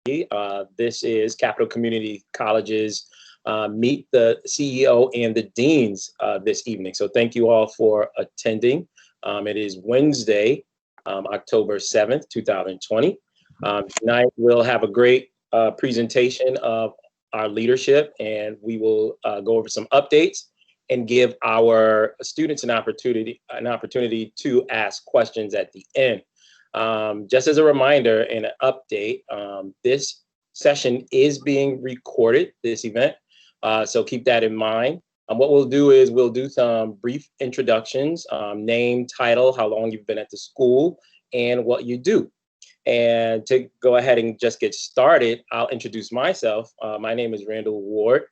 This is Capital Community College's Meet the CEO and the Deans this evening. So thank you all for attending. It is Wednesday, October 7th, 2020. Tonight we'll have a great presentation of our leadership, and we will go over some updates and give our students an opportunity to ask questions at the end. Just as a reminder and an update, this session is being recorded, this event, so keep that in mind. What we'll do is we'll do some brief introductions, name, title, how long you've been at the school, and what you do. And to go ahead and just get started, I'll introduce myself. My name is Randall Ward.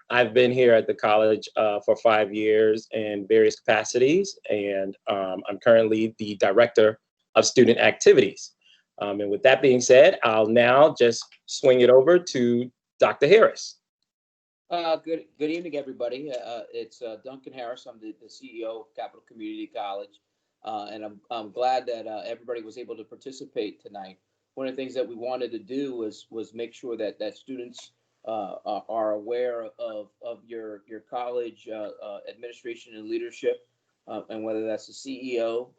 I've been here at the college for 5 years in various capacities, and I'm currently the director of student activities. And with that being said, I'll now just swing it over to Dr. Harris. Good evening, everybody. It's Duncan Harris. I'm the CEO of Capital Community College, and I'm glad that everybody was able to participate tonight. One of the things that we wanted to do was make sure that students are aware of your college administration and leadership, and whether that's the CEO,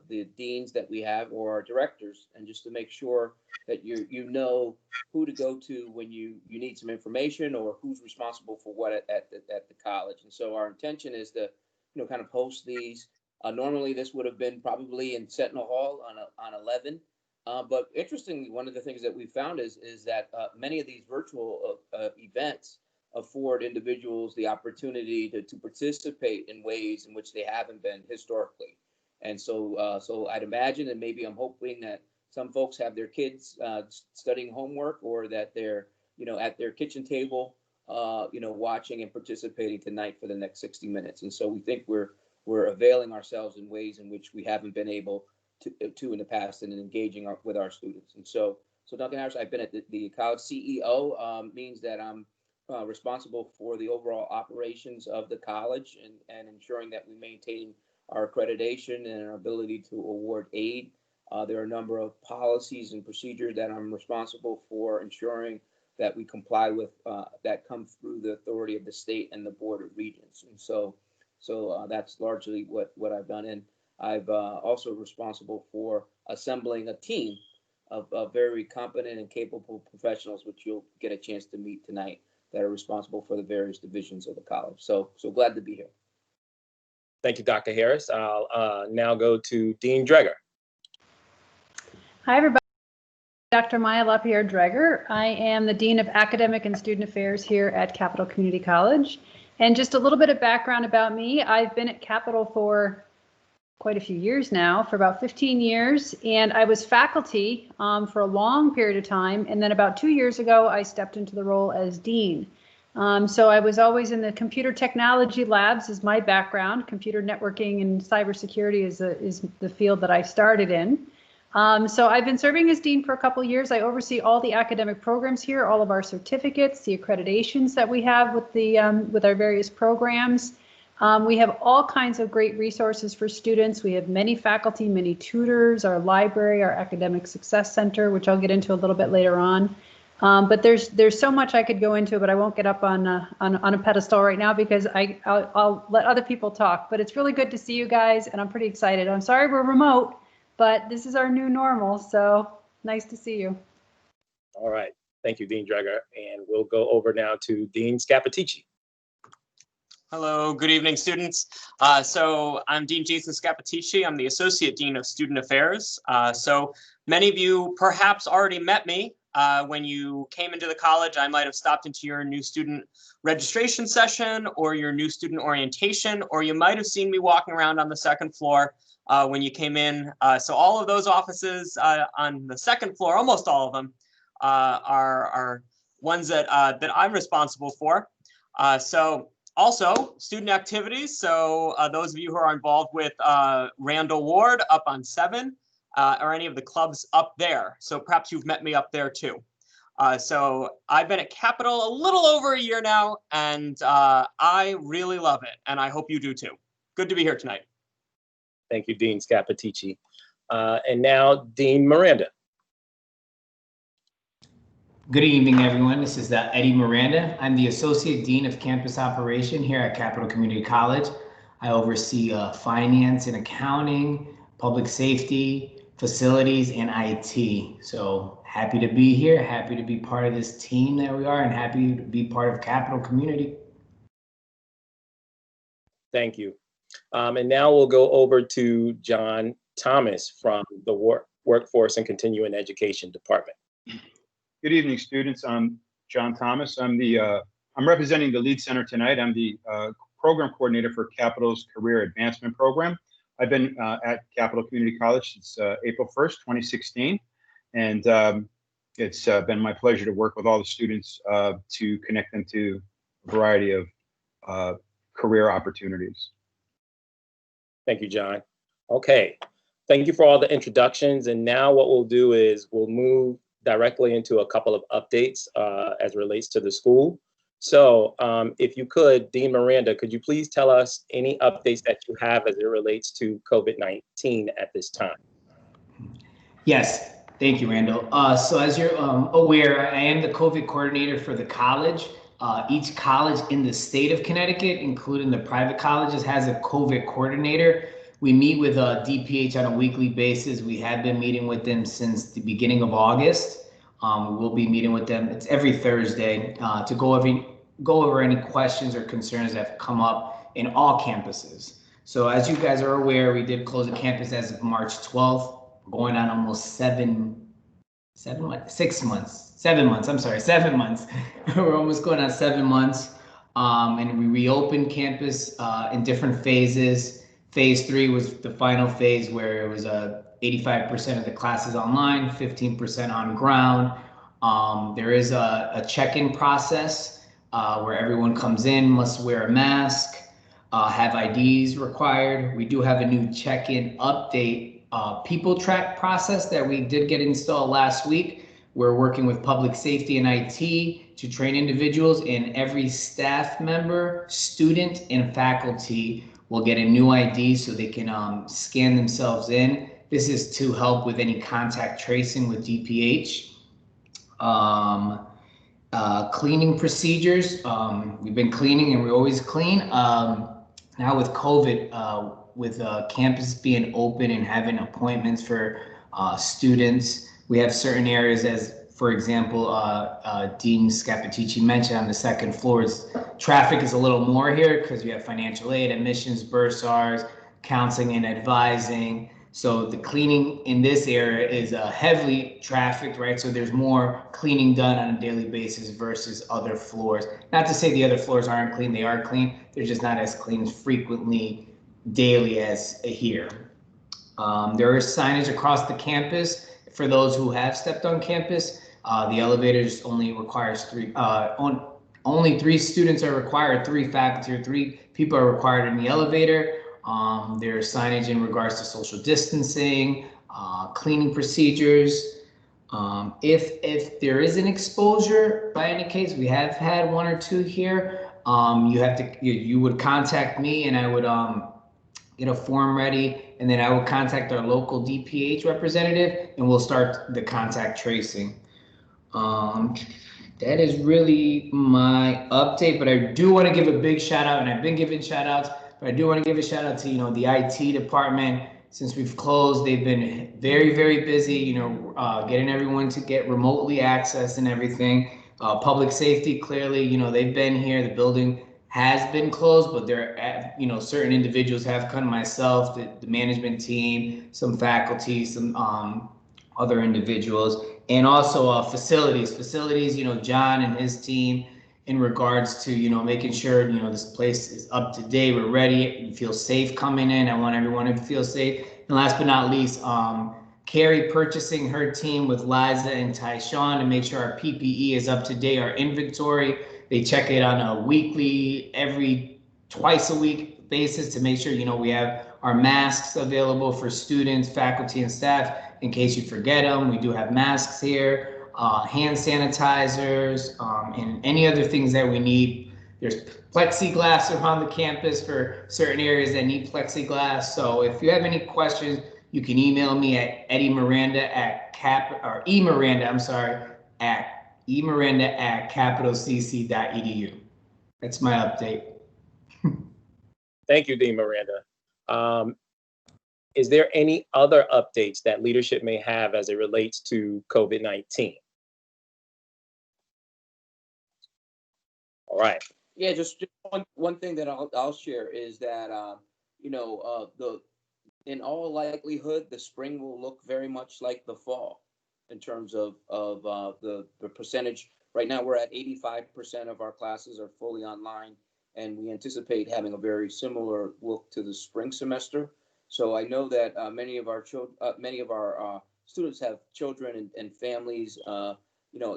the deans that we have, or our directors, and just to make sure that you know who to go to when you need some information, or who's responsible for what at the college. And so our intention is to kind of host these. Normally this would have been probably in Sentinel Hall on 11. But interestingly, one of the things that we found is that many of these virtual events afford individuals the opportunity to participate in ways in which they haven't been historically. And so I'd imagine, and maybe I'm hoping, that some folks have their kids studying homework, or that they're at their kitchen table watching and participating tonight for the next 60 minutes. And so we think we're availing ourselves in ways in which we haven't been able to in the past, and engaging with our students. And so Duncan Harris, I've been at the college. CEO means that I'm responsible for the overall operations of the college, and ensuring that we maintain our accreditation and our ability to award aid. There are a number of policies and procedures that I'm responsible for ensuring that we comply with, that come through the authority of the state and the Board of Regents. And so that's largely what I've done. And I've also responsible for assembling a team of very competent and capable professionals, which you'll get a chance to meet tonight, that are responsible for the various divisions of the college. So glad to be here. Thank you, Dr. Harris. I'll now go to Dean Dreger. Hi, everybody. Dr. Maya LaPierre-Dreger. I am the Dean of Academic and Student Affairs here at Capital Community College. And just a little bit of background about me. I've been at Capital for quite a few years now, for about 15 years, and I was faculty for a long period of time, and then about 2 years ago I stepped into the role as dean. So I was always in the computer technology labs is my background. Computer networking and cybersecurity is the field that I started in. So I've been serving as dean for a couple of years. I oversee all the academic programs here, all of our certificates, the accreditations that we have with our various programs. We have all kinds of great resources for students. We have many faculty, many tutors, our library, our academic success center, which I'll get into a little bit later on. But there's so much I could go into, but I won't get up on a pedestal right now, because I'll let other people talk. But it's really good to see you guys, and I'm pretty excited. I'm sorry we're remote, but this is our new normal, so nice to see you. All right, thank you, Dean Dreger, and we'll go over now to Dean Scappaticci. Hello, good evening, students. So I'm Dean Jason Scappaticci. I'm the Associate Dean of Student Affairs. So many of you perhaps already met me when you came into the college. I might have stopped into your new student registration session, or your new student orientation, or you might have seen me walking around on the second floor when you came in. So all of those offices on the second floor, almost all of them, are ones that I'm responsible for. Also, student activities. So those of you who are involved with Randall Ward up on 7, or any of the clubs up there. So perhaps you've met me up there too. So I've been at Capital a little over a year now, and I really love it, and I hope you do too. Good to be here tonight. Thank you, Dean Scappaticci. And now Dean Miranda. Good evening, everyone. This is Eddie Miranda. I'm the Associate Dean of Campus Operation here at Capital Community College. I oversee finance and accounting, public safety, facilities, and IT. So happy to be here, happy to be part of this team that we are, and happy to be part of Capital Community. Thank you. And now we'll go over to John Thomas from the Workforce and Continuing Education Department. Good evening, students. I'm John Thomas. I'm representing the Lead Center tonight. I'm the program coordinator for Capital's Career Advancement Program. I've been at Capital Community College since April 1st, 2016. And it's been my pleasure to work with all the students to connect them to a variety of career opportunities. Thank you, John. Okay, thank you for all the introductions. And now what we'll do is we'll move directly into a couple of updates as it relates to the school. So if you could, Dean Miranda, could you please tell us any updates that you have as it relates to COVID-19 at this time? Yes, thank you, Randall. So as you're aware, I am the COVID coordinator for the college. Each college in the state of Connecticut, including the private colleges, has a COVID coordinator. We meet with DPH on a weekly basis. We have been meeting with them since the beginning of August. We will be meeting with them. It's every Thursday to go over any questions or concerns that have come up in all campuses. So as you guys are aware, we did close the campus as of March 12th, going on almost 7 months. We're almost going on 7 months. And we reopened campus in different phases. Phase 3 was the final phase where it was 85% of the classes online, 15% on ground. There is a check-in process where everyone comes in, must wear a mask, have IDs required. We do have a new check-in update people track process that we did get installed last week. We're working with public safety and IT to train individuals, and every staff member, student, and faculty will get a new ID so they can scan themselves in. This is to help with any contact tracing with DPH. Cleaning procedures. We've been cleaning and we always clean. Now with COVID, with campus being open and having appointments for students, we have certain areas, as for example, Dean Scappaticci mentioned on the second floor, traffic is a little more here because we have financial aid, admissions, bursars, counseling and advising. So the cleaning in this area is heavily trafficked, right? So there's more cleaning done on a daily basis versus other floors. Not to say the other floors aren't clean, they are clean. They're just not as clean as frequently daily as here. There is signage across the campus for those who have stepped on campus. The elevators only requires only 3 students are required, 3 faculty or 3 people are required in the elevator. There's signage in regards to social distancing, cleaning procedures. If there is an exposure, by any case, we have had 1 or 2 here. You would contact me, and I would get a form ready, and then I will contact our local DPH representative, and we'll start the contact tracing. That is really my update, but I do want to give a big shout out, and I've been giving shout outs, but I do want to give a shout out to, the IT department. Since we've closed, they've been very, very busy, getting everyone to get remotely access and everything. Public safety, clearly, they've been here. The building has been closed, but there, certain individuals have come, myself, the management team, some faculty, some other individuals, and also facilities, John and his team, in regards to, making sure, this place is up to date, we're ready, you feel safe coming in. I want everyone to feel safe. And last but not least, Carrie purchasing her team with Liza and Tyshawn to make sure our PPE is up to date, our inventory. They check it on a weekly, twice a week basis to make sure, we have our masks available for students, faculty, and staff in case you forget them. We do have masks here, hand sanitizers, and any other things that we need. There's plexiglass around the campus for certain areas that need plexiglass. So if you have any questions, you can email me at emiranda at emiranda@capitalcc.edu. That's my update. Thank you, Dean Miranda. Is there any other updates that leadership may have as it relates to COVID-19? All right. Yeah, just one thing that I'll share is that in all likelihood the spring will look very much like the fall in terms of the percentage. Right now we're at 85% of our classes are fully online, and we anticipate having a very similar look to the spring semester. So I know that many of our students have children and families,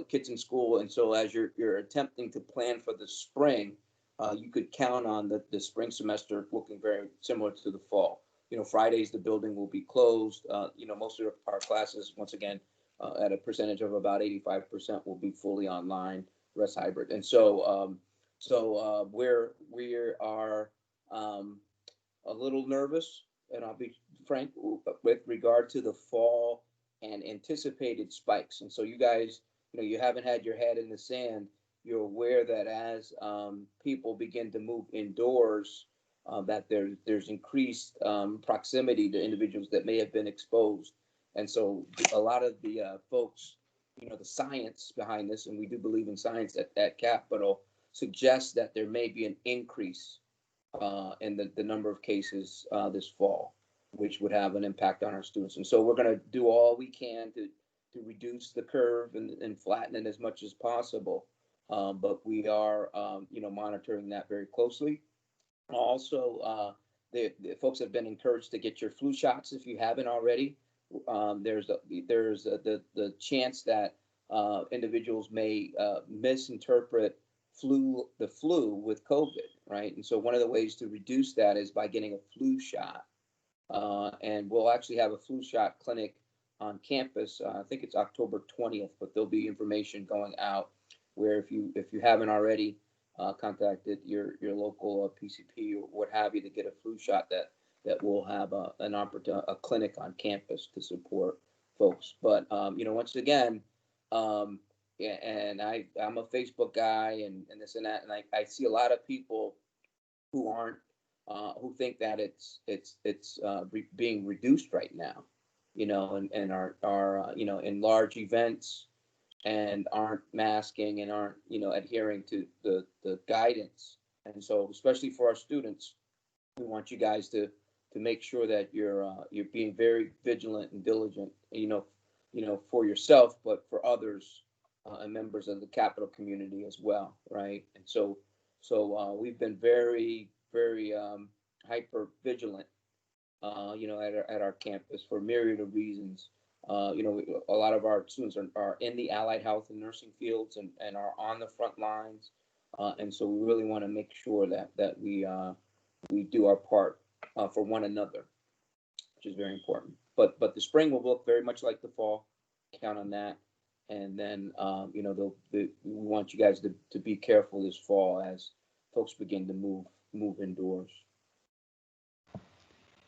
kids in school, and so as you're attempting to plan for the spring, you could count on the spring semester looking very similar to the fall. Fridays the building will be closed. Most of our classes, once again, at a percentage of about 85%, will be fully online, the rest hybrid. And so we are a little nervous, and I'll be frank, with regard to the fall and anticipated spikes. And so you guys, you haven't had your head in the sand. You're aware that as people begin to move indoors, that there's increased proximity to individuals that may have been exposed. And so a lot of the folks, the science behind this, and we do believe in science at Capital, suggests that there may be an increase in the number of cases this fall, which would have an impact on our students. And so we're going to do all we can to reduce the curve and flatten it as much as possible. But we are, monitoring that very closely. Also, the folks have been encouraged to get your flu shots if you haven't already. There's the chance that individuals may misinterpret the flu with COVID, right? And so one of the ways to reduce that is by getting a flu shot. And we'll actually have a flu shot clinic on campus. I think it's October 20th, but there'll be information going out where if you haven't already contacted your local PCP or what have you to get a flu shot, that will have a clinic on campus to support folks. But once again, and I'm a Facebook guy and this and that, and I see a lot of people who aren't who think that it's being reduced right now, and are in large events and aren't masking and aren't adhering to the guidance. And so especially for our students, we want you guys to make sure that you're being very vigilant and diligent, for yourself, but for others and members of the Capital community as well, right? And so we've been very, very hyper vigilant, at our campus for a myriad of reasons. A lot of our students are in the allied health and nursing fields and are on the front lines, and so we really want to make sure that we do our part for one another, which is very important. But the spring will look very much like the fall. Count on that. And then we want you guys to be careful this fall as folks begin to move indoors.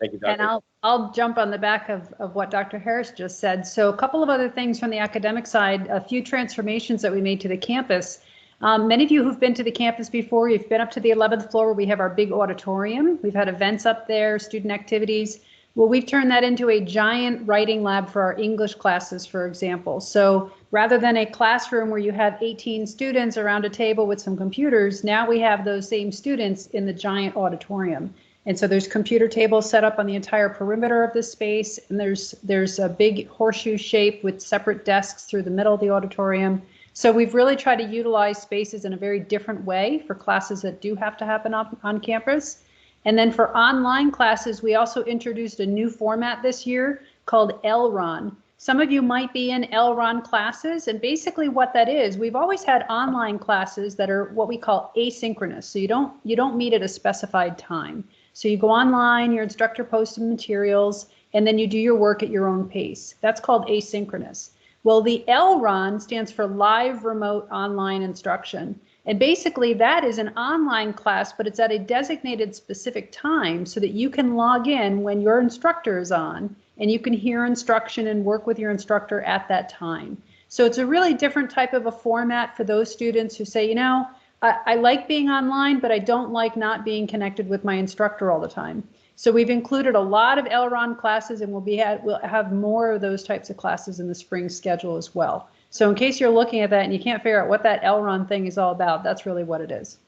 Thank you, Dr. And I'll jump on the back of what Dr. Harris just said. So a couple of other things from the academic side, a few transformations that we made to the campus. Many of you who've been to the campus before, you've been up to the 11th floor where we have our big auditorium. We've had events up there, student activities. Well, we've turned that into a giant writing lab for our English classes, for example. So rather than a classroom where you have 18 students around a table with some computers, now we have those same students in the giant auditorium. And so there's computer tables set up on the entire perimeter of the space, and there's a big horseshoe shape with separate desks through the middle of the auditorium. So we've really tried to utilize spaces in a very different way for classes that do have to happen on campus. And then for online classes, we also introduced a new format this year called LRON. Some of you might be in LRON classes, and basically what that is, we've always had online classes that are what we call asynchronous. So you don't meet at a specified time. So you go online, your instructor posts some materials, and then you do your work at your own pace. That's called asynchronous. Well, the LRON stands for Live Remote Online Instruction. And basically that is an online class, but it's at a designated specific time so that you can log in when your instructor is on and you can hear instruction and work with your instructor at that time. So it's a really different type of a format for those students who say, you know, I like being online, but I don't like not being connected with my instructor all the time. So we've included a lot of Elrond classes, and we'll have more of those types of classes in the spring schedule as well. So in case you're looking at that and you can't figure out what that Elrond thing is all about, that's really what it is.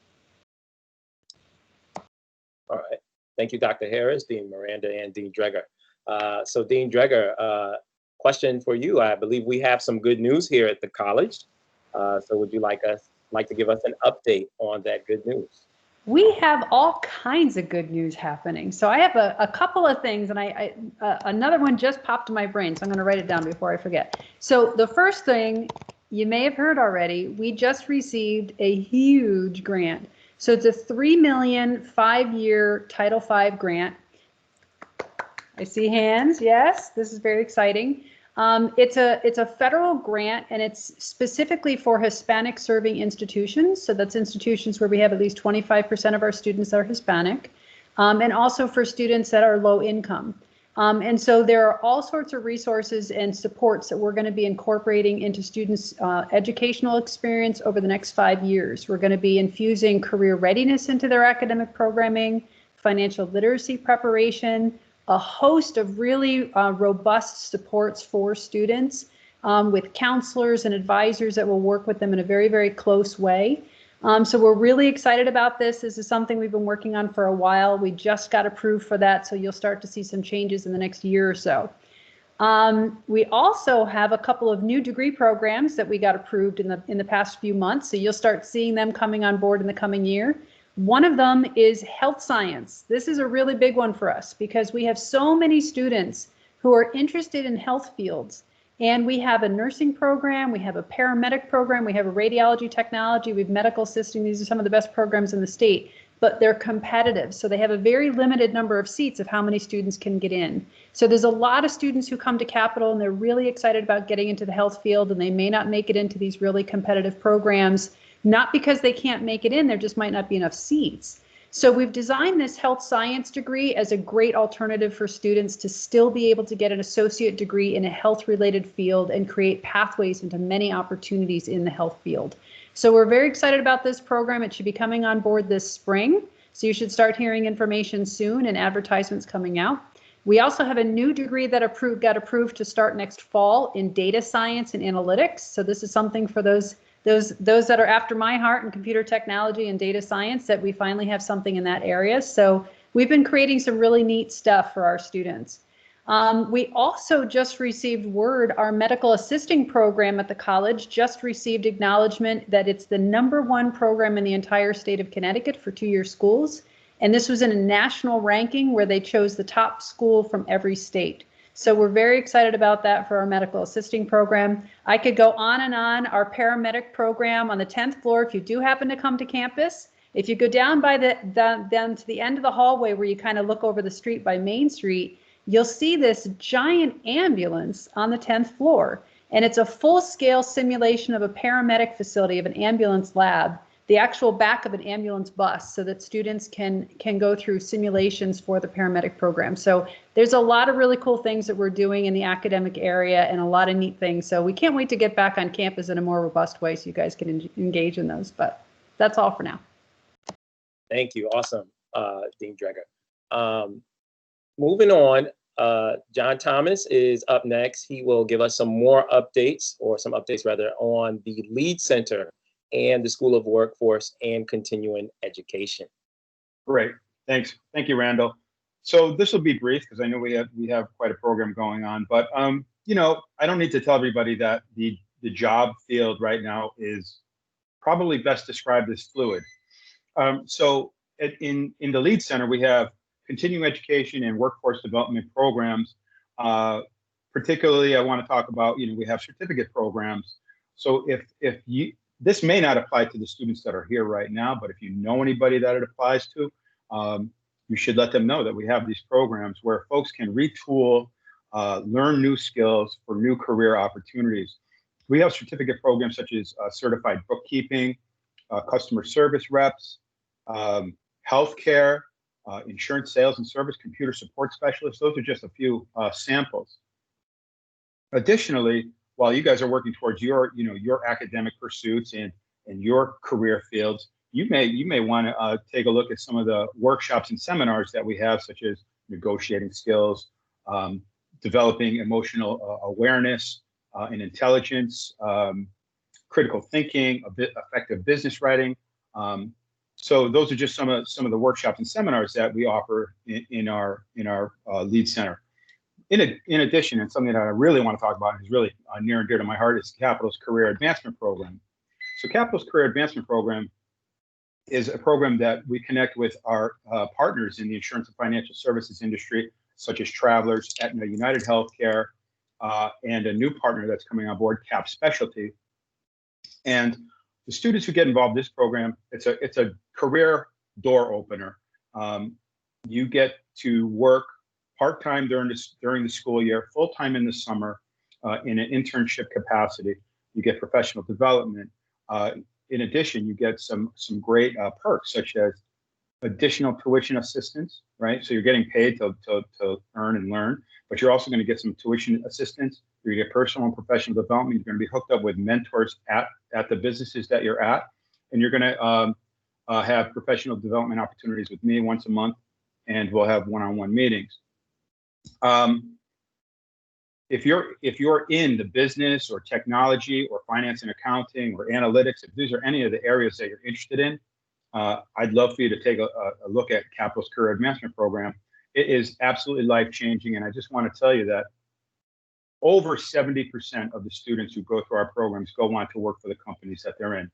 All right. Thank you, Dr. Harris, Dean Miranda, and Dean Dreger. So Dean Dreger, question for you. I believe we have some good news here at the college. So would you like to give us an update on that good news? We have all kinds of good news happening. So I have a couple of things, and another one just popped in my brain, so I'm going to write it down before I forget. So the first thing you may have heard already, we just received a huge grant. So it's a $3 million 5-year Title V grant. I see hands. Yes, this is very exciting. It's a federal grant, and it's specifically for Hispanic serving institutions. So that's institutions where we have at least 25% of our students that are Hispanic, and also for students that are low income. And so there are all sorts of resources and supports that we're going to be incorporating into students' educational experience over the next 5 years. We're going to be infusing career readiness into their academic programming, financial literacy preparation, a host of really robust supports for students with counselors and advisors that will work with them in a very, very close way. So we're really excited about this. This is something we've been working on for a while. We just got approved for that, so you'll start to see some changes in the next year or so. We also have a couple of new degree programs that we got approved in the past few months, so you'll start seeing them coming on board in the coming year. One of them is health science. This is a really big one for us because we have so many students who are interested in health fields. And we have a nursing program, we have a paramedic program, we have a radiology technology, we have medical assisting. These are some of the best programs in the state, but they're competitive. So they have a very limited number of seats of how many students can get in. So there's a lot of students who come to Capital and they're really excited about getting into the health field, and they may not make it into these really competitive programs, not because they can't make it in, there just might not be enough seats. So we've designed this health science degree as a great alternative for students to still be able to get an associate degree in a health-related field and create pathways into many opportunities in the health field. So we're very excited about this program. It should be coming on board this spring. So you should start hearing information soon and advertisements coming out. We also have a new degree that got approved to start next fall in data science and analytics. So this is something for those that are after my heart in computer technology and data science, that we finally have something in that area. So we've been creating some really neat stuff for our students. We also just received word, our medical assisting program at the college just received acknowledgement that it's the #1 program in the entire state of Connecticut for 2-year schools. And this was in a national ranking where they chose the top school from every state. So we're very excited about that for our medical assisting program. I could go on and on. Our paramedic program on the 10th floor, if you do happen to come to campus, if you go down by down to the end of the hallway where you kind of look over the street by Main Street, you'll see this giant ambulance on the 10th floor. And it's a full-scale simulation of a paramedic facility, of an ambulance lab, the actual back of an ambulance bus, so that students can go through simulations for the paramedic program. So there's a lot of really cool things that we're doing in the academic area and a lot of neat things. So we can't wait to get back on campus in a more robust way so you guys can engage in those. But that's all for now. Thank you. Awesome, Dean Dreger. Moving on, John Thomas is up next. He will give us some more updates, or some updates rather, on the Lead Center and the School of Workforce and Continuing Education. Great, thanks. Thank you, Randall. So this will be brief because I know we have quite a program going on, but you know, I don't need to tell everybody that the job field right now is probably best described as fluid. So in the Lead Center, we have continuing education and workforce development programs. Particularly, I want to talk about, you know, we have certificate programs. So if you, this may not apply to the students that are here right now, but if you know anybody that it applies to, you should let them know that we have these programs where folks can retool, learn new skills for new career opportunities. We have certificate programs such as certified bookkeeping, customer service reps, healthcare, insurance sales and service, computer support specialists. Those are just a few samples. Additionally, while you guys are working towards your, your academic pursuits and your career fields, you may want to take a look at some of the workshops and seminars that we have, such as negotiating skills, developing emotional awareness and intelligence, critical thinking, effective business writing. So those are just some of the workshops and seminars that we offer in our Lead Center. In addition, and something that I really want to talk about is really near and dear to my heart, is Capital's Career Advancement Program. So Capital's Career Advancement Program is a program that we connect with our partners in the insurance and financial services industry, such as Travelers, Aetna, United Healthcare, and a new partner that's coming on board, Cap Specialty. And the students who get involved in this program, it's a career door opener. You get to work part-time during the school year, full-time in the summer, in an internship capacity. You get professional development. In addition, you get some great perks, such as additional tuition assistance, right? So you're getting paid to earn and learn, but you're also going to get some tuition assistance. You're going to get personal and professional development. You're going to be hooked up with mentors at the businesses that you're at, and you're going to have professional development opportunities with me once a month, and we'll have one-on-one meetings. If you're in the business or technology or finance and accounting or analytics, if these are any of the areas that you're interested in, I'd love for you to take a look at Capital's Career Advancement Program. It is absolutely life-changing, and I just want to tell you that over 70% of the students who go through our programs go on to work for the companies that they're in.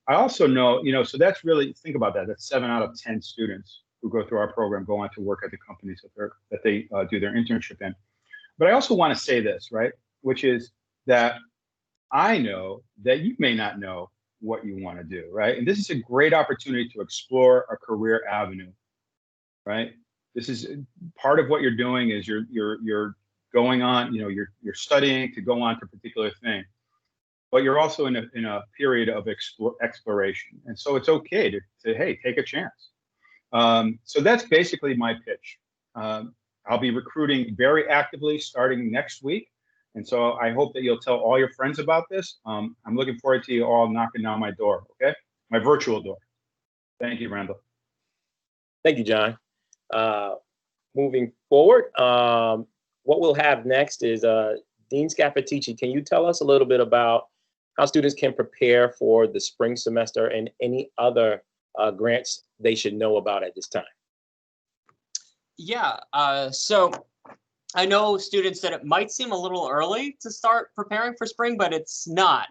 I also know, so that's really, think about that. That's 7 out of 10 students who go through our program go on to work at the companies that they do their internship in. But I also want to say this, right? Which is that I know that you may not know what you want to do, right? And this is a great opportunity to explore a career avenue, right? This is part of what you're doing is you're going on, you're studying to go on to a particular thing, but you're also in a period of exploration. And so it's okay to say, hey, take a chance. So that's basically my pitch. I'll be recruiting very actively starting next week. And so I hope that you'll tell all your friends about this. I'm looking forward to you all knocking down my door, okay? My virtual door. Thank you, Randall. Thank you, John. Moving forward, what we'll have next is Dean Scappaticci. Can you tell us a little bit about how students can prepare for the spring semester and any other grants they should know about at this time? Yeah, so I know students that it might seem a little early to start preparing for spring, but it's not.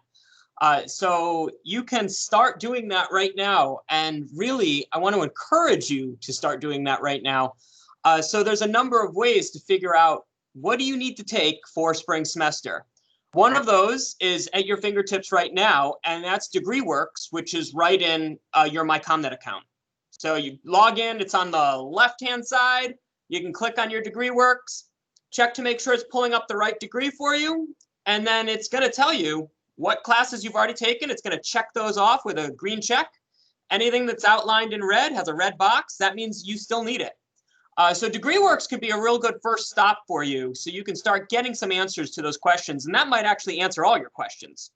So you can start doing that right now. And really, I want to encourage you to start doing that right now. So there's a number of ways to figure out what do you need to take for spring semester. One of those is at your fingertips right now, and that's DegreeWorks, which is right in your MyComNet account. So you log in, it's on the left-hand side. You can click on your DegreeWorks, check to make sure it's pulling up the right degree for you, and then it's going to tell you what classes you've already taken. It's going to check those off with a green check. Anything that's outlined in red has a red box. That means you still need it. So DegreeWorks could be a real good first stop for you, so you can start getting some answers to those questions, and that might actually answer all your questions.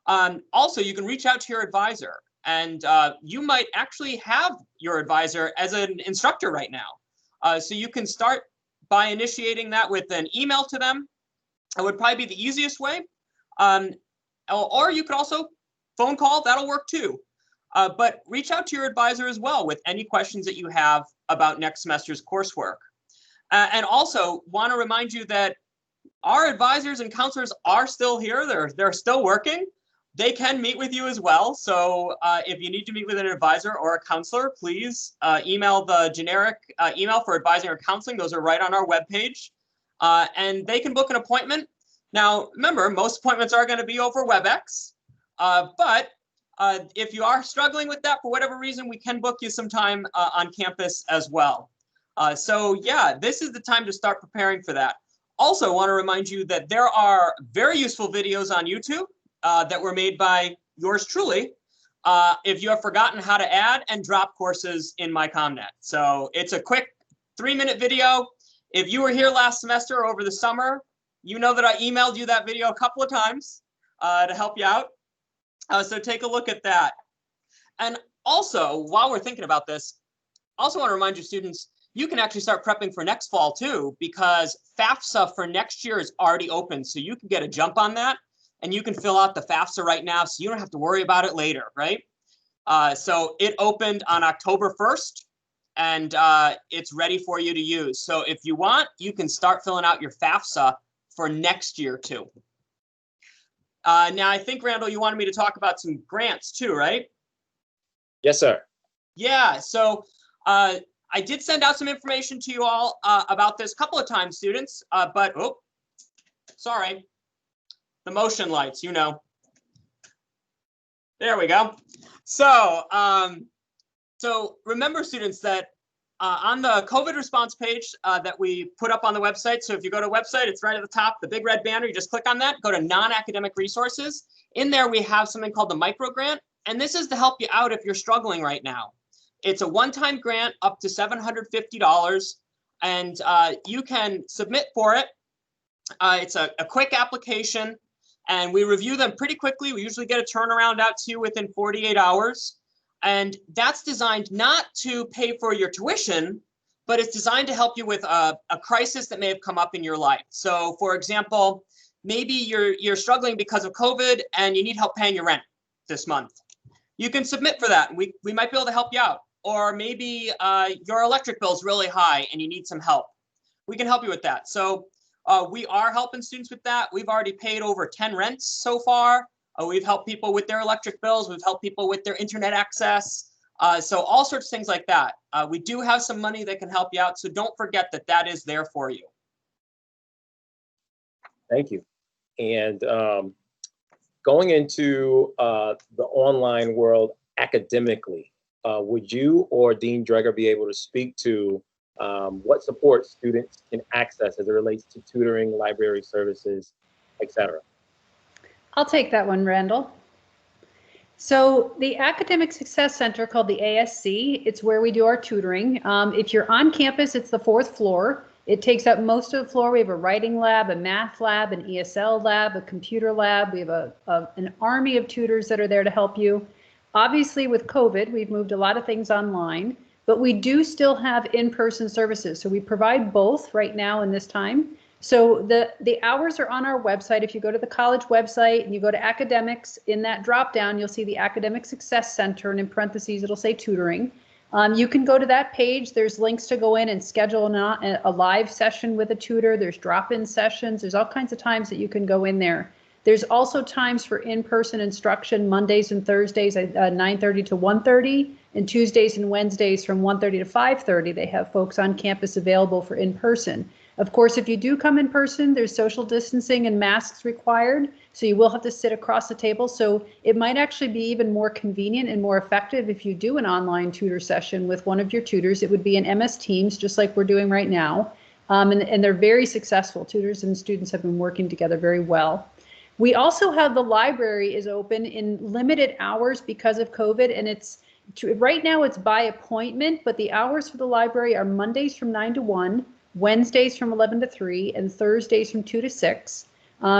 Also, you can reach out to your advisor, and you might actually have your advisor as an instructor right now. So you can start by initiating that with an email to them. That would probably be the easiest way. Or you could also phone call, that'll work too. But reach out to your advisor as well with any questions that you have about next semester's coursework. And also want to remind you that our advisors and counselors are still here. They're still working. They can meet with you as well. So if you need to meet with an advisor or a counselor, please email the generic email for advising or counseling. Those are right on our webpage. And they can book an appointment. Now, remember, most appointments are going to be over WebEx. But if you are struggling with that for whatever reason, we can book you some time on campus as well. So yeah, this is the time to start preparing for that. Also want to remind you that there are very useful videos on YouTube that were made by yours truly if you have forgotten how to add and drop courses in MyComNet. So it's a quick 3-minute video. If you were here last semester or over the summer, You know that I emailed you that video a couple of times to help you out. So take a look at that. And also, while we're thinking about this, I also want to remind you students, you can actually start prepping for next fall too, because FAFSA for next year is already open. So you can get a jump on that and you can fill out the FAFSA right now so you don't have to worry about it later, right? So it opened on October 1st and it's ready for you to use. So if you want, you can start filling out your FAFSA for next year too. Now, I think, Randall, you wanted me to talk about some grants too, right? Yes, sir. Yeah, so I did send out some information to you all about this a couple of times, students, but, oh, sorry, the motion lights, you know. There we go. So, so remember, students, that on the COVID response page that we put up on the website, so if you go to the website, it's right at the top, the big red banner, you just click on that, go to non-academic resources. In there, we have something called the micro grant, and this is to help you out if you're struggling right now. It's a one-time grant up to $750, and you can submit for it. It's a quick application, and we review them pretty quickly. We usually get a turnaround out to you within 48 hours. And that's designed not to pay for your tuition, but it's designed to help you with a crisis that may have come up in your life. So for example, maybe you're struggling because of COVID and you need help paying your rent this month. You can submit for that. We might be able to help you out. Or maybe your electric bill is really high and you need some help. We can help you with that. So we are helping students with that. We've already paid over 10 rents so far. We've helped people with their electric bills. We've helped people with their internet access. So all sorts of things like that. We do have some money that can help you out. So don't forget that that is there for you. Thank you. And going into the online world academically, would you or Dean Dreger be able to speak to what support students can access as it relates to tutoring, library services, etc.? I'll take that one, Randall. So the Academic Success Center, called the ASC, it's where we do our tutoring. If you're on campus, it's the 4th floor. It takes up most of the floor. We have a writing lab, a math lab, an ESL lab, a computer lab. We have an army of tutors that are there to help you. Obviously, with COVID, we've moved a lot of things online, but we do still have in-person services. So we provide both right now in this time. So the hours are on our website. If you go to the college website and you go to academics, in that drop down, you'll see the Academic Success Center, and in parentheses, it'll say tutoring. You can go to that page. There's links to go in and schedule a live session with a tutor. There's drop-in sessions. There's all kinds of times that you can go in there. There's also times for in-person instruction, Mondays and Thursdays at 9:30 to 1:30, and Tuesdays and Wednesdays from 1:30 to 5:30. They have folks on campus available for in-person. Of course, if you do come in person, there's social distancing and masks required, so you will have to sit across the table. So it might actually be even more convenient and more effective if you do an online tutor session with one of your tutors. It would be in MS Teams, just like we're doing right now. And they're very successful. Tutors and students have been working together very well. We also have the library is open in limited hours because of COVID, and right now it's by appointment, but the hours for the library are Mondays from 9 to 1, Wednesdays from 11 to 3, and Thursdays from 2 to 6.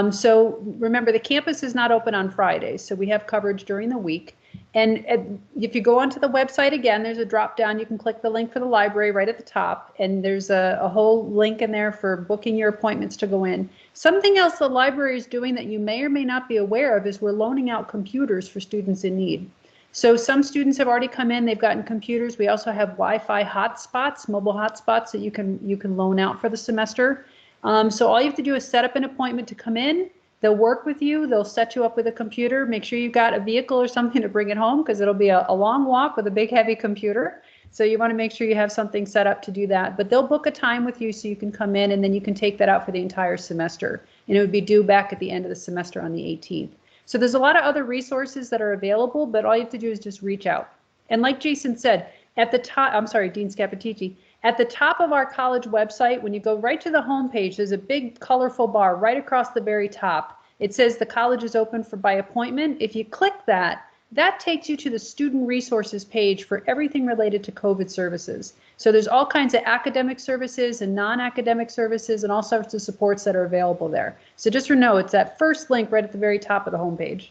So remember, the campus is not open on Fridays, so we have coverage during the week. And if you go onto the website again, there's a drop down. You can click the link for the library right at the top, and there's a whole link in there for booking your appointments to go in. Something else the library is doing that you may or may not be aware of is we're loaning out computers for students in need. So some students have already come in, they've gotten computers. We also have Wi-Fi hotspots, mobile hotspots that you can loan out for the semester. So all you have to do is set up an appointment to come in. They'll work with you, they'll set you up with a computer. Make sure you've got a vehicle or something to bring it home, because it'll be a long walk with a big heavy computer. So you want to make sure you have something set up to do that. But they'll book a time with you so you can come in, and then you can take that out for the entire semester. And it would be due back at the end of the semester on the 18th. So there's a lot of other resources that are available, but all you have to do is just reach out. And like Jason said, at the top, I'm sorry, Dean Scappaticci, at the top of our college website, when you go right to the home page, there's a big colorful bar right across the very top. It says the college is open by appointment. If you click that, That takes you to the student resources page for everything related to COVID services. So there's all kinds of academic services and non-academic services and all sorts of supports that are available there. So just know, it's that first link right at the very top of the homepage.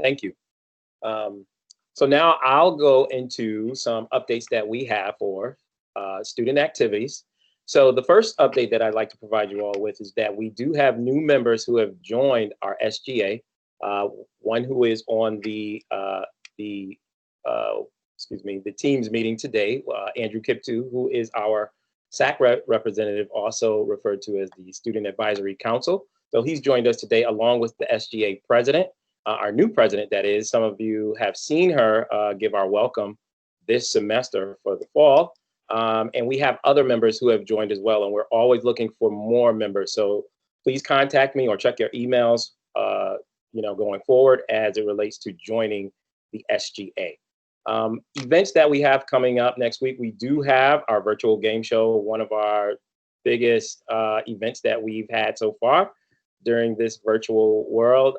Thank you. So now I'll go into some updates that we have for student activities. So the first update that I'd like to provide you all with is that we do have new members who have joined our SGA. One who is on the Teams meeting today, Andrew Kiptu, who is our SAC representative, also referred to as the Student Advisory Council. So he's joined us today along with the SGA president, our new president, that is. Some of you have seen her give our welcome this semester for the fall. And we have other members who have joined as well, and we're always looking for more members. So please contact me or check your emails, going forward as it relates to joining the SGA. Events that we have coming up next week, we do have our virtual game show, one of our biggest events that we've had so far during this virtual world.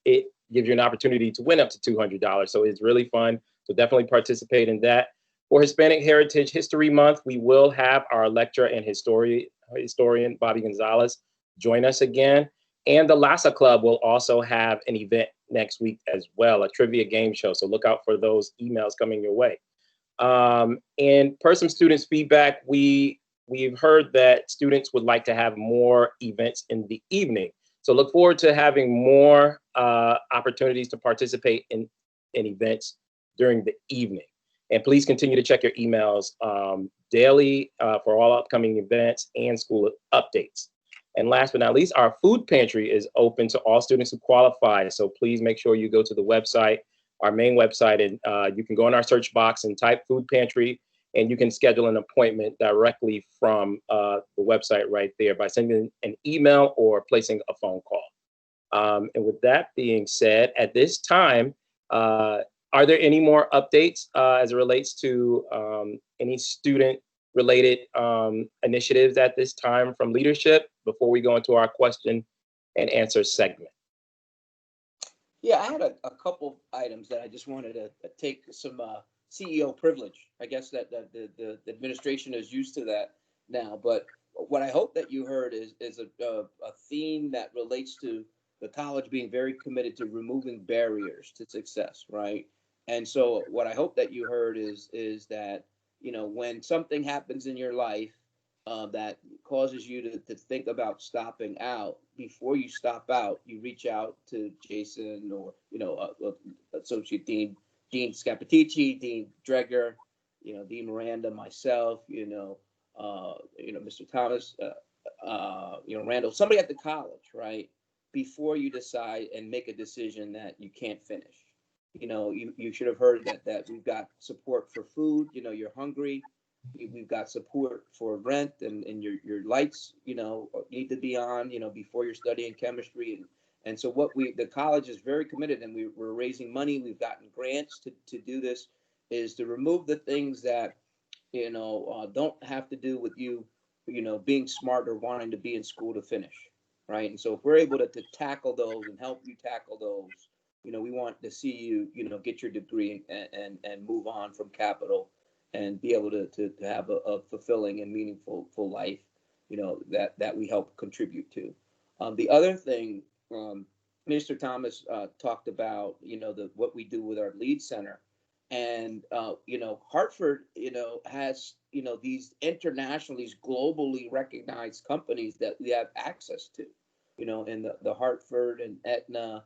It gives you an opportunity to win up to $200. So it's really fun. So definitely participate in that. For Hispanic Heritage History Month, we will have our lecturer and historian Bobby Gonzalez join us again. And the LASA Club will also have an event next week as well, a trivia game show. So look out for those emails coming your way. And per some students' feedback, we've heard that students would like to have more events in the evening. So look forward to having more opportunities to participate in events during the evening. And please continue to check your emails daily for all upcoming events and school updates. And last but not least, our food pantry is open to all students who qualify. So please make sure you go to the website, our main website, and you can go in our search box and type food pantry, and you can schedule an appointment directly from the website right there by sending an email or placing a phone call. And with that being said, at this time, are there any more updates as it relates to any student-related initiatives at this time from leadership before we go into our question and answer segment? Yeah, I had a couple items that I just wanted to take some CEO privilege. I guess that the administration is used to that now. But what I hope that you heard is a theme that relates to the college being very committed to removing barriers to success, right? And so what I hope that you heard is that, when something happens in your life that causes you to think about stopping out, before you stop out, you reach out to Jason or, Associate Dean Scappaticci, Dean Dreger, Dean Miranda, myself, Mr. Thomas, Randall, somebody at the college, right? Before you decide and make a decision that you can't finish. You should have heard that we've got support for food. You're hungry. We've got support for rent and your lights, need to be on, before you're studying chemistry. And so the college is very committed, and we're raising money. We've gotten grants to do this, is to remove the things that, don't have to do with you, being smart or wanting to be in school to finish. Right. And so if we're able to tackle those and help you tackle those, we want to see you, get your degree and move on from Capital and be able to have a fulfilling and meaningful life, that we help contribute to. The other thing, Mr. Thomas talked about, what we do with our lead center. And, Hartford, has, these internationally, these globally recognized companies that we have access to, in the Hartford and Aetna,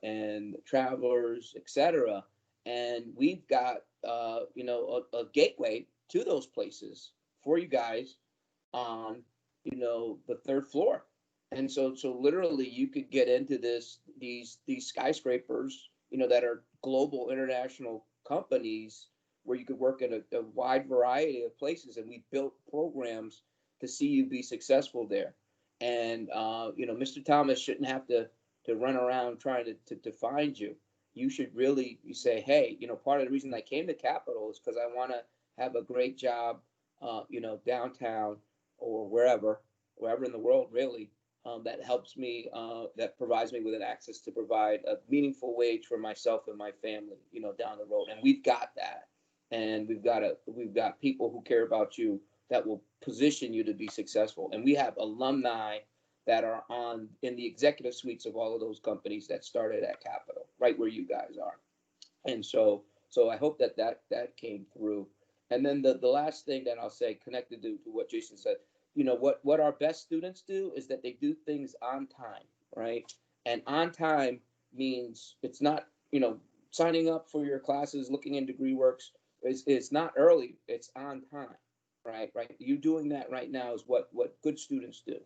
and Travelers, etc. And we've got, a gateway to those places for you guys on, the third floor. And so literally you could get into these skyscrapers, that are global international companies where you could work in a wide variety of places. And we built programs to see you be successful there. And, Mr. Thomas shouldn't have to run around trying to find you. You should really say, hey, part of the reason I came to Capital is because I want to have a great job, downtown or wherever in the world, really, that helps me, that provides me with an access to provide a meaningful wage for myself and my family, down the road. And we've got that. And we've got people who care about you that will position you to be successful. And we have alumni that are in the executive suites of all of those companies that started at Capital, right where you guys are. And so I hope that came through. And then the last thing that I'll say, connected to what Jason said, what our best students do is that they do things on time, right? And on time means it's not, signing up for your classes, looking in DegreeWorks. It's not early, it's on time, right? You doing that right now is what good students do,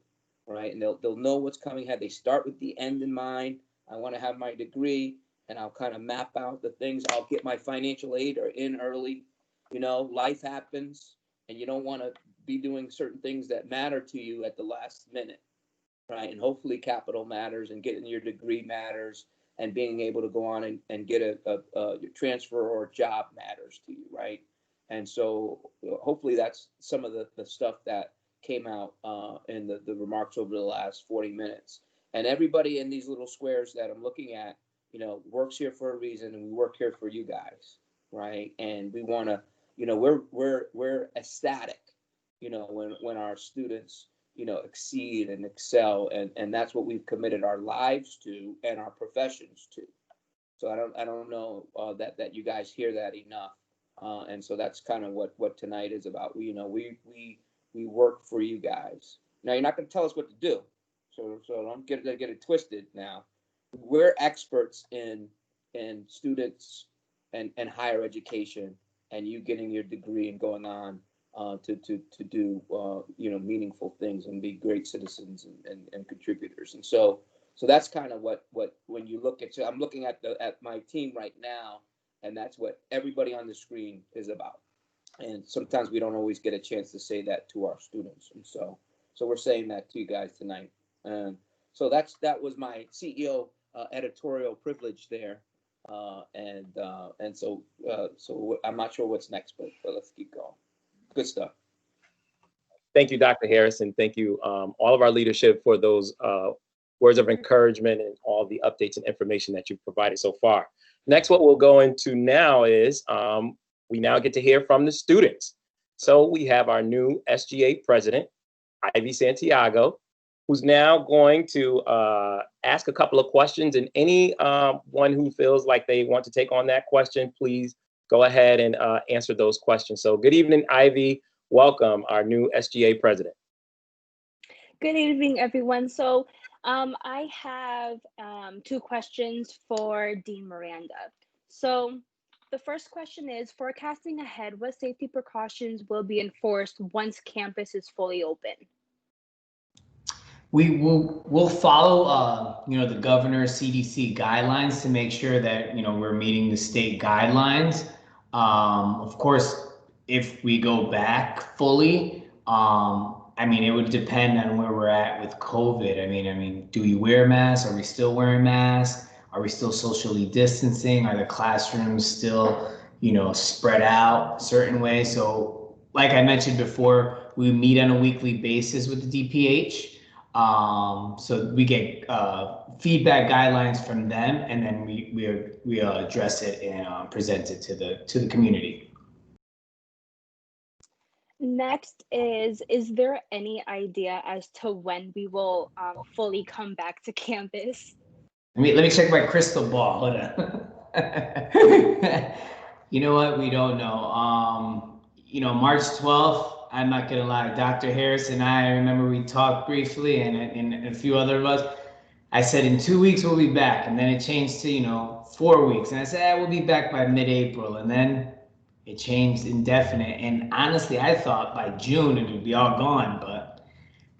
right? And they'll know what's coming ahead. They start with the end in mind. I want to have my degree, and I'll kind of map out the things. I'll get my financial aid or in early. Life happens, and you don't want to be doing certain things that matter to you at the last minute, right? And hopefully Capital matters, and getting your degree matters, and being able to go on and get a transfer or a job matters to you, right? And so hopefully that's some of the stuff that came out in the remarks over the last 40 minutes. And everybody in these little squares that I'm looking at, works here for a reason, and we work here for you guys, right? And we want to, we're ecstatic, when our students, exceed and excel, and that's what we've committed our lives to and our professions to. So I don't know that you guys hear that enough, and so that's kind of what tonight is about. We work for you guys. Now you're not going to tell us what to do, so don't get it twisted. Now we're experts in students and higher education, and you getting your degree and going on to do meaningful things and be great citizens and contributors. And so that's kind of what when you look at, so I'm looking at my team right now, and that's what everybody on the screen is about. And sometimes we don't always get a chance to say that to our students, and so we're saying that to you guys tonight. So that was my CEO editorial privilege there, and so I'm not sure what's next, but let's keep going. Good stuff. Thank you, Dr. Harris, and thank you, all of our leadership, for those words of encouragement and all the updates and information that you've provided so far. Next, what we'll go into now is we now get to hear from the students. So we have our new SGA president, Ivy Santiago, who's now going to ask a couple of questions, and any one who feels like they want to take on that question, please go ahead and answer those questions. So good evening, Ivy. Welcome, our new SGA president. Good evening, everyone. So I have 2 questions for Dean Miranda. So the first question is, forecasting ahead, what safety precautions will be enforced once campus is fully open? We'll follow, the governor's CDC guidelines to make sure that, we're meeting the state guidelines. Of course, if we go back fully, it would depend on where we're at with COVID. I mean, do we wear masks? Are we still wearing masks? Are we still socially distancing? Are the classrooms still, spread out a certain way? So like I mentioned before, we meet on a weekly basis with the DPH. So we get feedback guidelines from them, and then we address it and present it to the community. Next is there any idea as to when we will fully come back to campus? Let me check my crystal ball. Hold on. You know what? We don't know. March 12th, I'm not gonna lie, Dr. Harris and I remember we talked briefly, and a few other of us. I said in 2 weeks we'll be back, and then it changed to 4 weeks, and I said we'll be back by mid-April, and then it changed indefinite. And honestly, I thought by June it would be all gone, but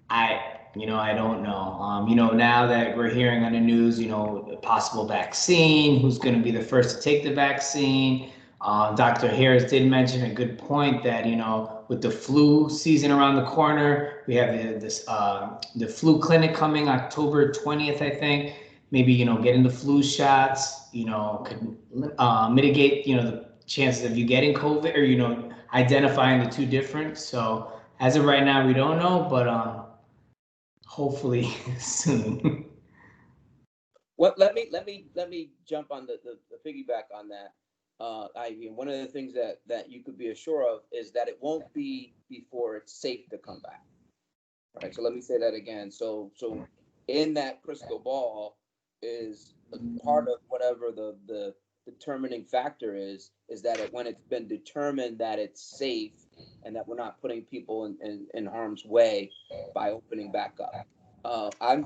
I don't know. Now that we're hearing on the news, the possible vaccine, who's going to be the first to take the vaccine. Dr. Harris did mention a good point that, with the flu season around the corner, we have the flu clinic coming October 20th, I think. Maybe, getting the flu shots, could mitigate, the chances of you getting COVID, or, identifying the two different. So as of right now, we don't know, but hopefully soon. What, let me jump on the piggyback on that. Ivy, and one of the things that you could be assured of is that it won't be before it's safe to come back. Right. So let me say that again. So in that crystal ball is part of whatever the determining factor is that when it's been determined that it's safe and that we're not putting people in harm's way by opening back up. I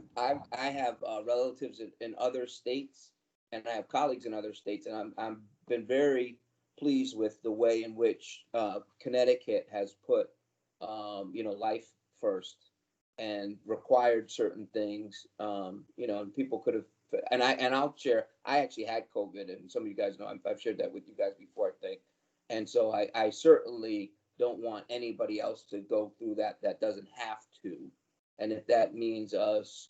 have relatives in other states, and I have colleagues in other states, and I'm been very pleased with the way in which Connecticut has put life first and required certain things. And people could have, and I'll share. I actually had COVID, and some of you guys know I've shared that with you guys before, I think. And so I certainly don't want anybody else to go through that doesn't have to. And if that means us,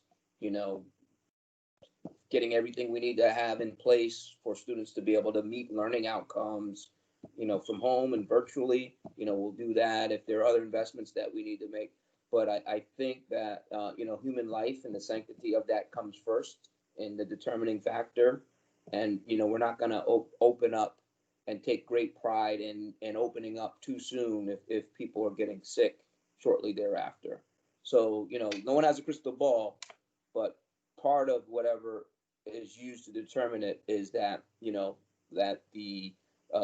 getting everything we need to have in place for students to be able to meet learning outcomes, from home and virtually, we'll do that. If there are other investments that we need to make. But I think that, human life and the sanctity of that comes first in the determining factor. And, we're not going to open up and take great pride in opening up too soon if people are getting sick shortly thereafter. So, no one has a crystal ball, but part of whatever is used to determine it is that, that the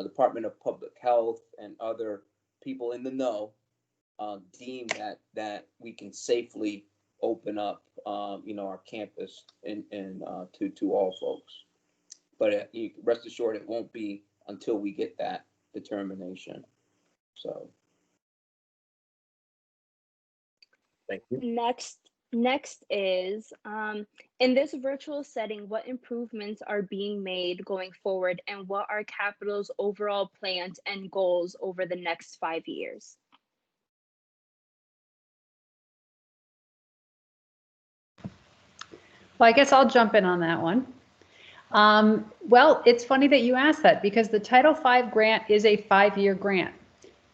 Department of Public Health and other people in the know deem that we can safely open up, our campus and to all folks. But rest assured, it won't be until we get that determination. So. Thank you. Next is, in this virtual setting, what improvements are being made going forward, and what are Capital's overall plans and goals over the next 5 years? Well, I guess I'll jump in on that one. Well, it's funny that you asked that, because the Title V grant is a 5-year grant.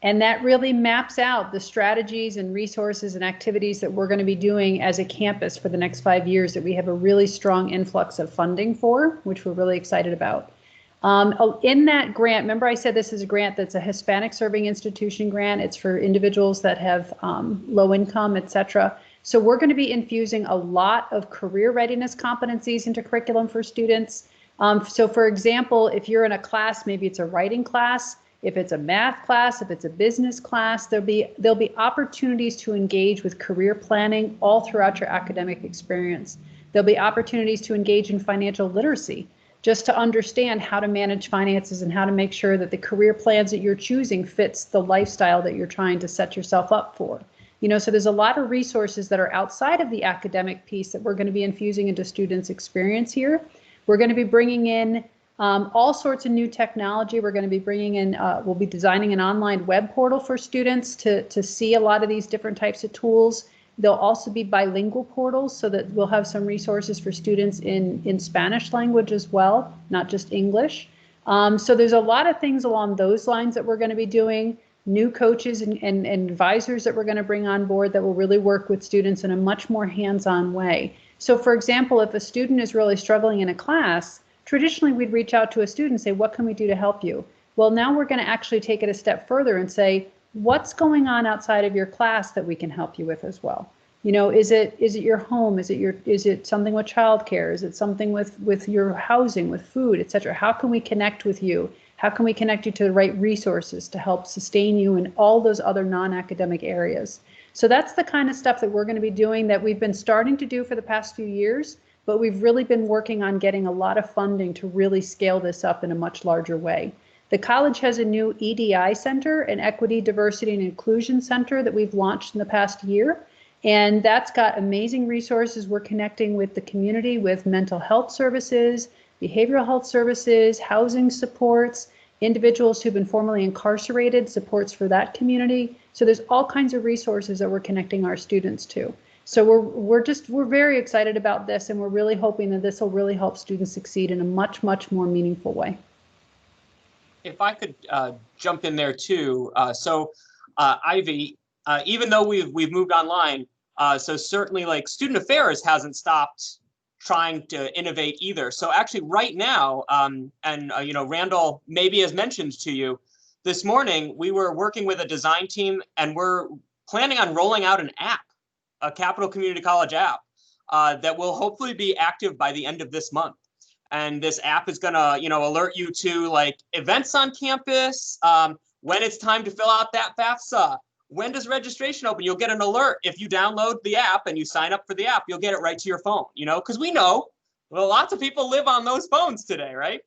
And that really maps out the strategies and resources and activities that we're going to be doing as a campus for the next 5 years that we have a really strong influx of funding for, which we're really excited about. In that grant, remember I said this is a grant that's a Hispanic serving institution grant. It's for individuals that have low income, et cetera. So we're going to be infusing a lot of career readiness competencies into curriculum for students. So for example, if you're in a class, maybe it's a writing class, if it's a math class, if it's a business class, there'll be opportunities to engage with career planning all throughout your academic experience. There'll be opportunities to engage in financial literacy, just to understand how to manage finances and how to make sure that the career plans that you're choosing fits the lifestyle that you're trying to set yourself up for. So there's a lot of resources that are outside of the academic piece that we're going to be infusing into students' experience here. We're going to be bringing in all sorts of new technology. We're going to be bringing in, we'll be designing an online web portal for students to see a lot of these different types of tools. There'll also be bilingual portals so that we'll have some resources for students in Spanish language as well, not just English. So there's a lot of things along those lines that we're going to be doing. New coaches and advisors that we're going to bring on board that will really work with students in a much more hands-on way. So for example, if a student is really struggling in a class, traditionally we'd reach out to a student and say, what can we do to help you? Well, now we're going to actually take it a step further and say, what's going on outside of your class that we can help you with as well? Is it your home? Is it something with childcare? Is it something with your housing, with food, et cetera? How can we connect with you? How can we connect you to the right resources to help sustain you in all those other non-academic areas? So that's the kind of stuff that we're going to be doing, that we've been starting to do for the past few years, but we've really been working on getting a lot of funding to really scale this up in a much larger way. The college has a new EDI center, an Equity, Diversity, and Inclusion Center that we've launched in the past year. And that's got amazing resources. We're connecting with the community with mental health services, behavioral health services, housing supports, individuals who've been formerly incarcerated, supports for that community. So there's all kinds of resources that we're connecting our students to. So we're very excited about this, and we're really hoping that this will really help students succeed in a much, much more meaningful way. If I could jump in there too. Ivy, even though we've moved online, So certainly like student affairs hasn't stopped trying to innovate either. So actually right now, Randall maybe has mentioned to you, this morning, we were working with a design team and we're planning on rolling out an app, a Capital Community College app that will hopefully be active by the end of this month. And this app is gonna, alert you to like events on campus, when it's time to fill out that FAFSA, when does registration open? You'll get an alert if you download the app and you sign up for the app. You'll get it right to your phone, because we know, well, lots of people live on those phones today, right?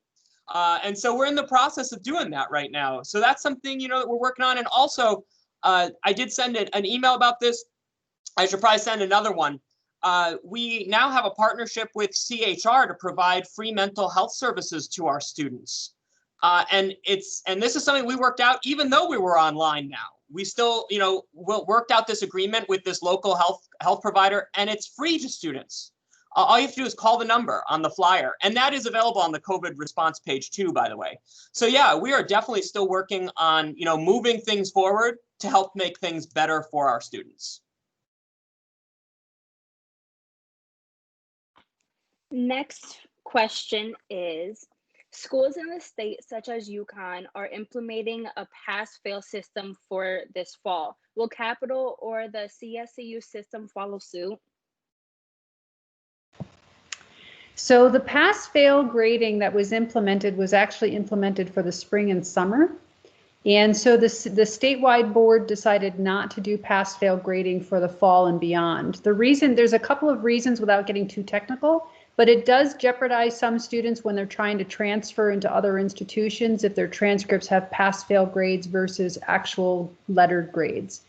And so we're in the process of doing that right now. So that's something, that we're working on. And also, I did send an email about this. I should probably send another one. We now have a partnership with CHR to provide free mental health services to our students. And this is something we worked out even though we were online now. We still, worked out this agreement with this local health provider, and it's free to students. All you have to do is call the number on the flyer, and that is available on the COVID response page too, by the way. So yeah, we are definitely still working on, moving things forward to help make things better for our students. Next question is, schools in the state, such as UConn, are implementing a pass-fail system for this fall. Will Capital or the CSCU system follow suit? So the pass-fail grading that was implemented was actually implemented for the spring and summer. And so the statewide board decided not to do pass-fail grading for the fall and beyond. There's a couple of reasons without getting too technical, but it does jeopardize some students when they're trying to transfer into other institutions if their transcripts have pass-fail grades versus actual lettered grades.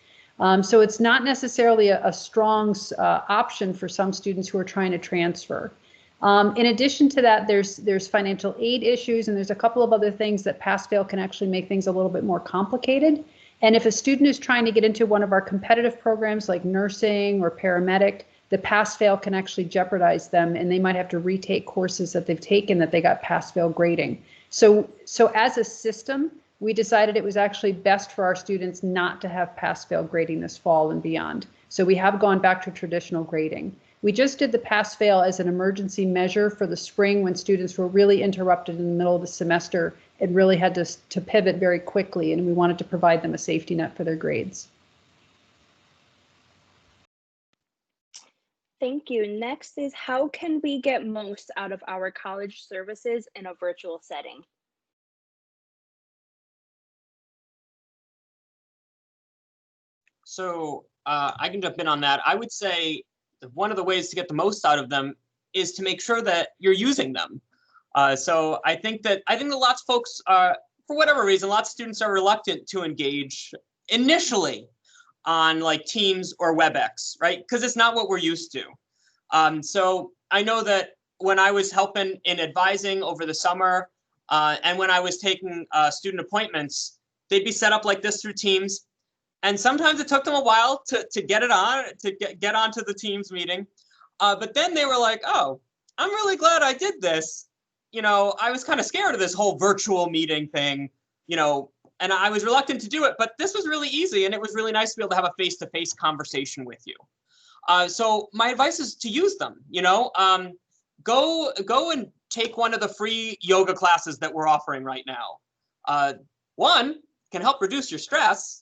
So it's not necessarily a strong option for some students who are trying to transfer. In addition to that, there's financial aid issues, and there's a couple of other things that pass-fail can actually make things a little bit more complicated. And if a student is trying to get into one of our competitive programs like nursing or paramedic, the pass-fail can actually jeopardize them, and they might have to retake courses that they've taken that they got pass-fail grading. So as a system, we decided it was actually best for our students not to have pass-fail grading this fall and beyond. So we have gone back to traditional grading. We just did the pass-fail as an emergency measure for the spring when students were really interrupted in the middle of the semester and really had to pivot very quickly, and we wanted to provide them a safety net for their grades. Thank you. Next is, how can we get most out of our college services in a virtual setting? So I can jump in on that. I would say one of the ways to get the most out of them is to make sure that you're using them. So I think that lots of folks, for whatever reason, lots of students are reluctant to engage initially on like Teams or WebEx, right? Because it's not what we're used to. So I know that when I was helping in advising over the summer, and when I was taking student appointments, they'd be set up like this through Teams. And sometimes it took them a while to get it on, to get onto the Teams meeting. But then they were like, oh, I'm really glad I did this. I was kind of scared of this whole virtual meeting thing, and I was reluctant to do it, but this was really easy, and it was really nice to be able to have a face-to-face conversation with you. So my advice is to use them, go and take one of the free yoga classes that we're offering right now. One can help reduce your stress,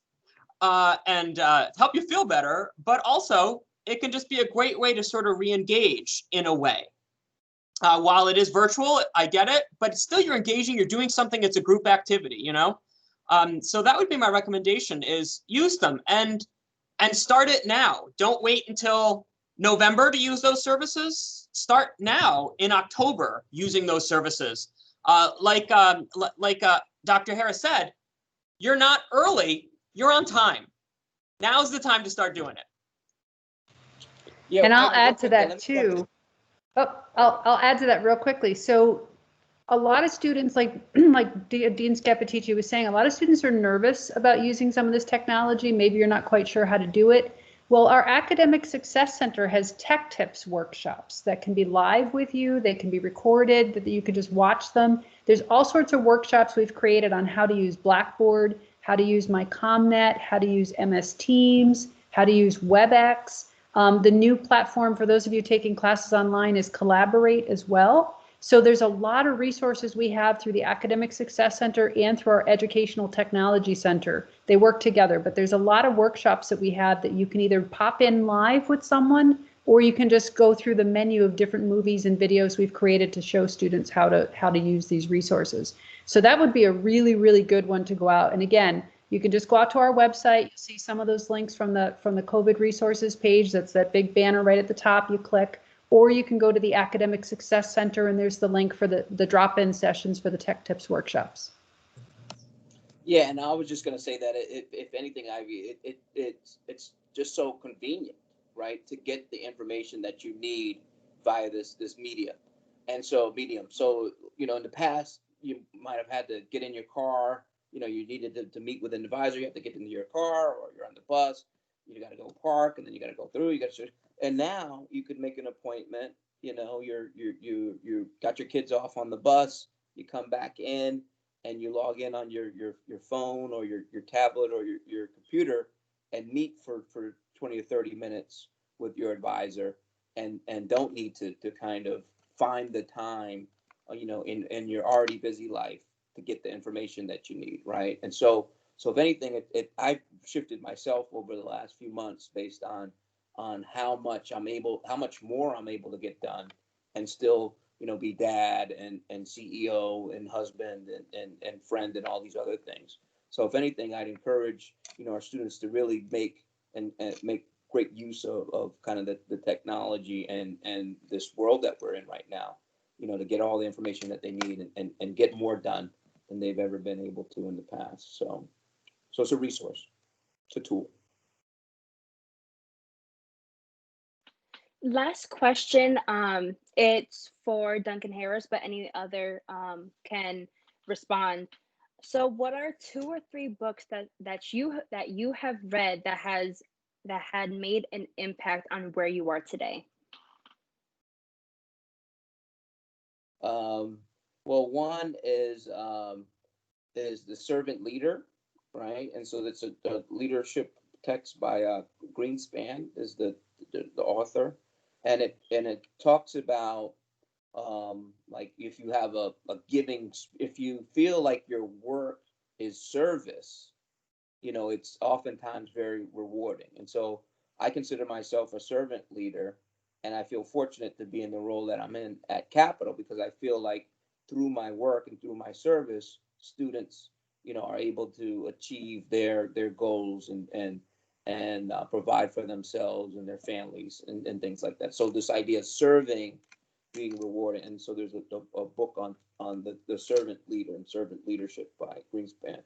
and help you feel better, but also it can just be a great way to sort of re-engage in a way. While it is virtual, I get it, but still you're engaging, you're doing something, it's a group activity, So that would be my recommendation, is use them and start it now. Don't wait until November to use those services. Start now in October using those services. Like Dr. Harris said, you're not early, you're on time. Now's the time to start doing it. Yeah, And I'll add to let me that too. I'll add to that real quickly. So a lot of students, like Dean Scappaticci was saying, a lot of students are nervous about using some of this technology. Maybe you're not quite sure how to do it. Well, our Academic Success Center has tech tips workshops that can be live with you. They can be recorded, that you can just watch them. There's all sorts of workshops we've created on how to use Blackboard, how to use MyCommNet, how to use MS Teams, how to use WebEx. The new platform for those of you taking classes online is Collaborate as well. So there's a lot of resources we have through the Academic Success Center and through our Educational Technology Center. They work together, but there's a lot of workshops that we have that you can either pop in live with someone, or you can just go through the menu of different movies and videos we've created to show students how to use these resources. So that would be a really, really good one to go out. And again, you can just go out to our website. You'll see some of those links from the COVID resources page. That's that big banner right at the top. You click. Or you can go to the Academic Success Center, and there's the link for the drop-in sessions for the Tech Tips workshops. Yeah, and I was just going to say that if anything, Ivy, it's just so convenient, right, to get the information that you need via this medium. So in the past, you might have had to get in your car. You needed to meet with an advisor. You have to get into your car, or you're on the bus. You got to go park, and then you got to go through. And now you could make an appointment. You got your kids off on the bus. You come back in, and you log in on your phone or your tablet or your computer, and meet for 20 or 30 minutes with your advisor, and don't need to kind of find the time, in your already busy life to get the information that you need, right? And so if anything, I've shifted myself over the last few months based on how much more I'm able to get done, and still, be dad and CEO and husband and friend and all these other things. So if anything, I'd encourage, our students to really make great use of kind of the technology and this world that we're in right now, to get all the information that they need and get more done than they've ever been able to in the past. So it's a resource, it's a tool. Last question. It's for Duncan Harris, but any other can respond. So what are 2 or 3 books that you have read that had made an impact on where you are today? Well, one is The Servant Leader, right? And so that's a leadership text by Greenspan is the author, and it talks about like if you have a giving, if you feel like your work is service, it's oftentimes very rewarding. And so I consider myself a servant leader, and I feel fortunate to be in the role that I'm in at Capital, because I feel like through my work and through my service, students, are able to achieve their goals and provide for themselves and their families and things like that. So this idea of serving being rewarded. And so there's a book on the servant leader and servant leadership by Greenspan.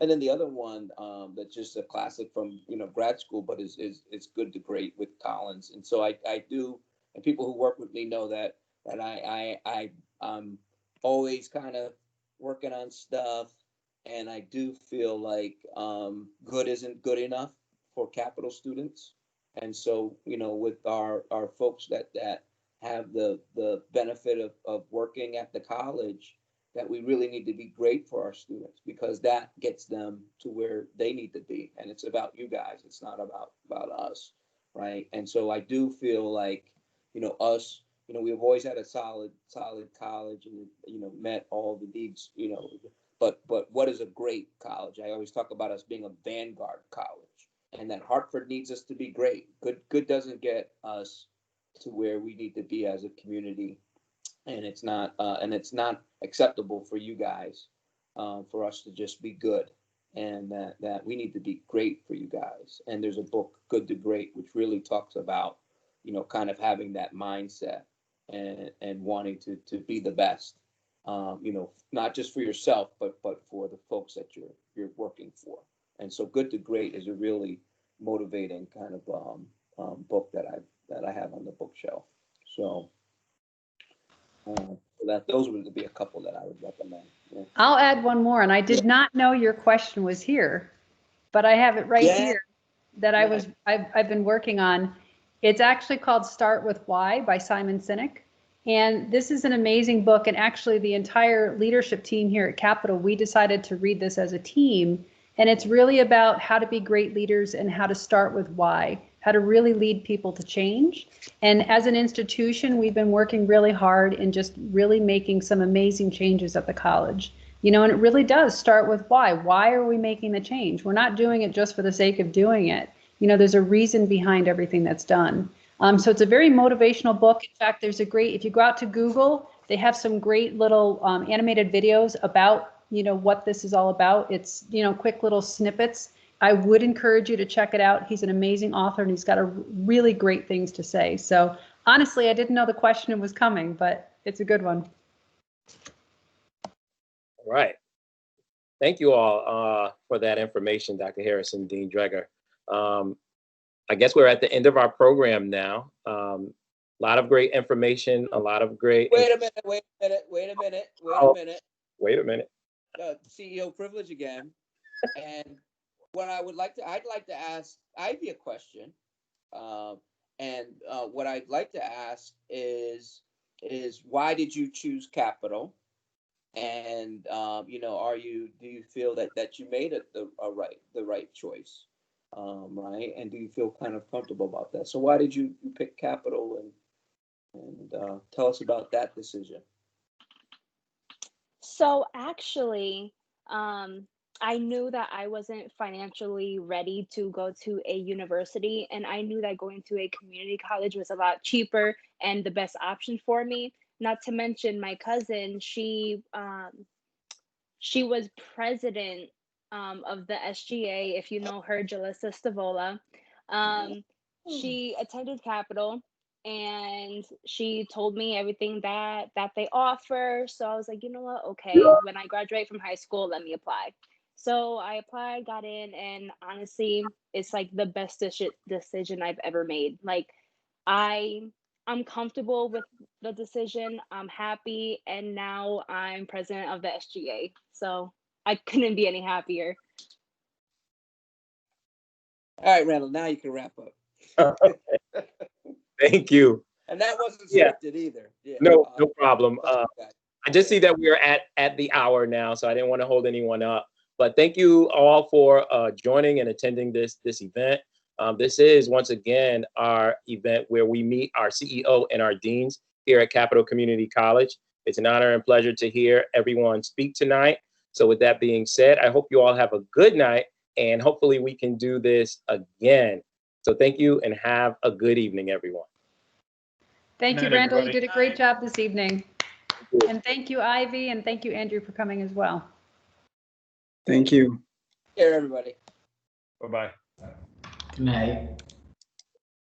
And then the other one that's just a classic from grad school, but is Good to Great with Collins. And so I do, and people who work with me know that I'm always kind of working on stuff, and I do feel like good isn't good enough for Capital students. And so with our folks that have the benefit of working at the college, that we really need to be great for our students, because that gets them to where they need to be. And it's about you guys. It's not about us, right? And so I do feel like, us, we've always had a solid college, and, met all the needs, but what is a great college? I always talk about us being a vanguard college, and that Hartford needs us to be great. Good doesn't get us to where we need to be as a community, and it's not acceptable for you guys, for us to just be good, and that we need to be great for you guys. And there's a book, Good to Great, which really talks about kind of having that mindset and wanting to be the best, not just for yourself, but for the folks that you're working for. And so Good to Great is a really motivating kind of book that I have on the bookshelf. So those would be a couple that I would recommend. Yeah. I'll add one more, and I did not know your question was here, but I have it right here that I've been working on. It's actually called Start With Why by Simon Sinek. And this is an amazing book. And actually the entire leadership team here at Capital, we decided to read this as a team. And it's really about how to be great leaders and how to start with why. how to really lead people to change. And as an institution, we've been working really hard in just really making some amazing changes at the college. You know, and it really does start with why. Why are we making the change? We're not doing it just for the sake of doing it. You know, there's a reason behind everything that's done. So it's a very motivational book. In fact, there's a great, if you go out to Google, they have some great little animated videos about, you know, what this is all about. It's, you know, quick little snippets. I would encourage you to check it out. He's an amazing author and he's got a really great things to say. So honestly, I didn't know the question was coming, but it's a good one. All right. Thank you all for that information, Dr. Harrison, Dean Dreger. I guess we're at the end of our program now. A lot of great information, a lot of great. Wait a minute. CEO privilege again. And what I'd like to ask Ivy a question. And what I'd like to ask is why did you choose Capital? And you know, do you feel that you made it the right choice? Right, and do you feel kind of comfortable about that? So why did you pick Capital, and tell us about that decision? So actually, I knew that I wasn't financially ready to go to a university, and I knew that going to a community college was a lot cheaper and the best option for me. Not to mention my cousin, she was president of the SGA, if you know her, Jalissa Stavola. She attended Capital and she told me everything that they offer. So I was like, you know what? Okay, when I graduate from high school, let me apply. So I applied, got in, and honestly, it's like the best decision I've ever made. Like I'm comfortable with the decision. I'm happy, and now I'm president of the SGA. So I couldn't be any happier. All right, Randall, now you can wrap up. Thank you. And that wasn't scripted either. Yeah. No problem. I just see that we're at the hour now, so I didn't want to hold anyone up. But thank you all for joining and attending this event. This is, once again, our event where we meet our CEO and our deans here at Capital Community College. It's an honor and pleasure to hear everyone speak tonight. So with that being said, I hope you all have a good night, and hopefully we can do this again. So thank you and have a good evening, everyone. Thank you, Randall. You did a great job this evening. And thank you, Ivy, and thank you, Andrew, for coming as well. Thank you. Take care, everybody. Bye-bye. Good night.